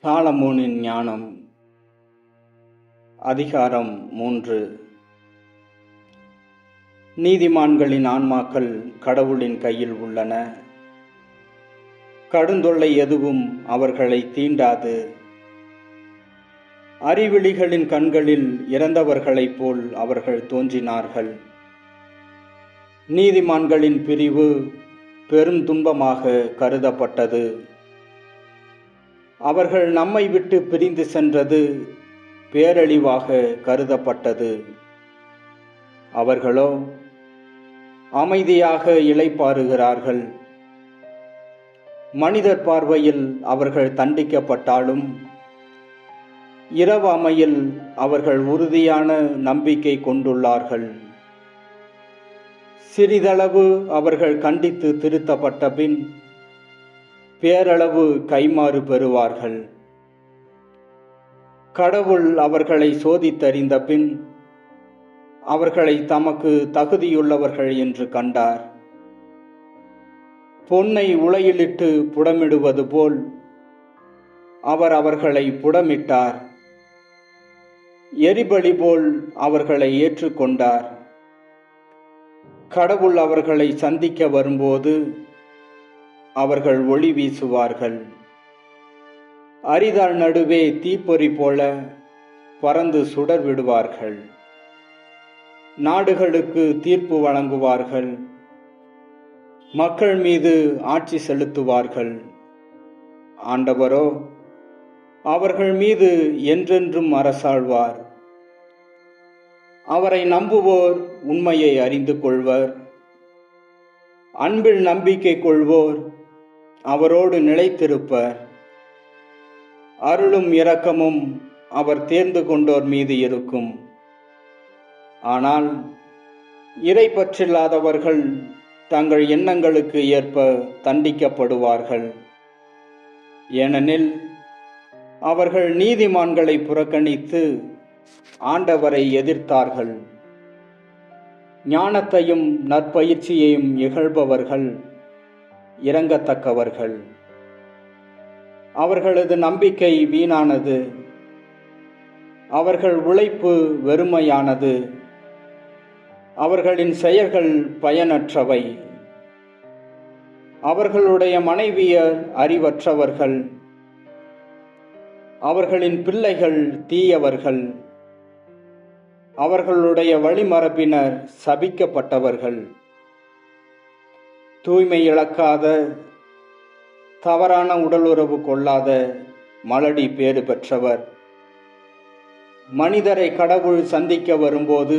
சாலமோனின் ஞானம். அதிகாரம் 3. நீதிமான்களின் ஆன்மாக்கள் கடவுளின் கையில் உள்ளன. கடுந்தொல்லை எதுவும் அவர்களை தீண்டாது. அறிவிலிகளின் கண்களில் இறந்தவர்களைப் போல் அவர்கள் தோன்றினார்கள். நீதிமான்களின் பிரிவு பெரும் துன்பமாக கருதப்பட்டது. அவர்கள் நம்மை விட்டு பிரிந்து சென்றது பேரழிவாக கருதப்பட்டது. அவர்களோ அமைதியாக இளைப்பாறுகிறார்கள். மனிதர் பார்வையில் அவர்கள் தண்டிக்கப்பட்டாலும் இரவாமையில் அவர்கள் உறுதியான நம்பிக்கை கொண்டுள்ளார்கள். சிறிதளவு அவர்கள் கண்டித்து திருத்தப்பட்ட பின் பேரளவு கைமாறு பெறுவார்கள். கடவுள் அவர்களை சோதித்தறிந்த பின் அவர்களை தமக்கு தகுதியுள்ளவர்கள் என்று கண்டார். பொன்னை உலையிலிட்டு புடமிடுவது போல் அவர் அவர்களை புடமிட்டார். எரிபலி போல் அவர்களை ஏற்றுக்கொண்டார். கடவுள் அவர்களை சந்திக்க வரும்போது அவர்கள் ஒளி வீசுவார்கள். அரிதாள் நடுவே தீப்பொறி போல பறந்து சுடர் விடுவார்கள். நாடுகளுக்கு தீர்ப்பு வழங்குவார்கள். மக்கள் மீது ஆட்சி செலுத்துவார்கள். ஆண்டவரோ அவர்கள் மீது என்றென்றும் அரசாழ்வார். அவரை நம்புவோர் உண்மையை அறிந்து கொள்வர். அன்பில் நம்பிக்கை கொள்வோர் அவரோடு நிலைத்திருப்பர். அருளும் இரக்கமும் அவர் தேர்ந்து கொண்டோர் மீது இருக்கும். ஆனால் இறைப்பற்றில்லாதவர்கள் தங்கள் எண்ணங்களுக்கு ஏற்ப தண்டிக்கப்படுவார்கள். ஏனெனில் அவர்கள் நீதிமான்களை புறக்கணித்து ஆண்டவரை எதிர்த்தார்கள். ஞானத்தையும் நற்பயிற்சியையும் இகழ்பவர்கள் இரங்கத்தக்கவர்கள். அவர்களது நம்பிக்கை வீணானது. அவர்கள் உழைப்பு வெறுமையானது. அவர்களின் செயல்கள் பயனற்றவை. அவர்களுடைய மனைவியர் அறிவற்றவர்கள். அவர்களின் பிள்ளைகள் தீயவர்கள். அவர்களுடைய வழிமரபினர் சபிக்கப்பட்டவர்கள். தூய்மை இழக்காத தவறான உடலுறவு கொள்ளாத மலடி பேறு பெற்றவர். மனிதரை கடவுள் சந்திக்க வரும்போது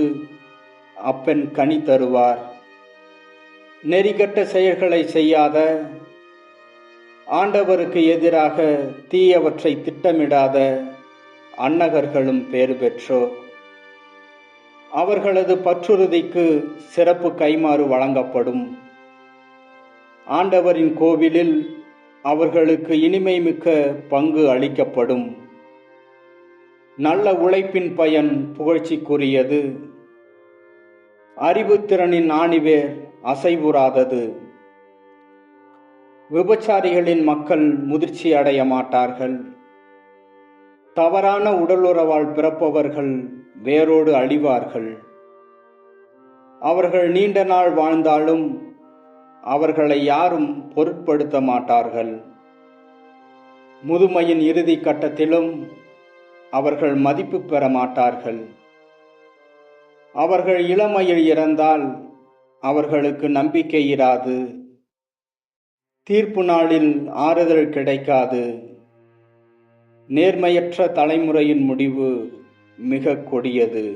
அப்பெண் கனி தருவார். நெறிகட்ட செயல்களை செய்யாத, ஆண்டவருக்கு எதிராக தீயவற்றை திட்டமிடாத அன்னகர்களும் பேறு பெற்றோர். அவர்களது பற்றுறுதிக்கு சிறப்பு கைமாறு வழங்கப்படும். ஆண்டவரின் கோவிலில் அவர்களுக்கு இனிமை மிக்க பங்கு அளிக்கப்படும். நல்ல உழைப்பின் பயன் புகழ்ச்சிக்குரியது. அறிவுத்திறனின் ஆணிவேர் அசைவுறாதது. விபச்சாரிகளின் மக்கள் முதிர்ச்சி அடைய மாட்டார்கள். தவறான உடலுறவால் பிறப்பவர்கள் வேரோடு அழிவார்கள். அவர்கள் நீண்ட நாள் வாழ்ந்தாலும் அவர்களை யாரும் பொருட்படுத்த மாட்டார்கள். முதுமையின் இறுதி கட்டத்திலும் அவர்கள் மதிப்பு பெற மாட்டார்கள். அவர்கள் இளமையில் இறந்தால் அவர்களுக்கு நம்பிக்கை இராது. தீர்ப்பு நாளில் ஆறுதல் கிடைக்காது. நேர்மையற்ற தலைமுறையின் முடிவு மிக கொடியது.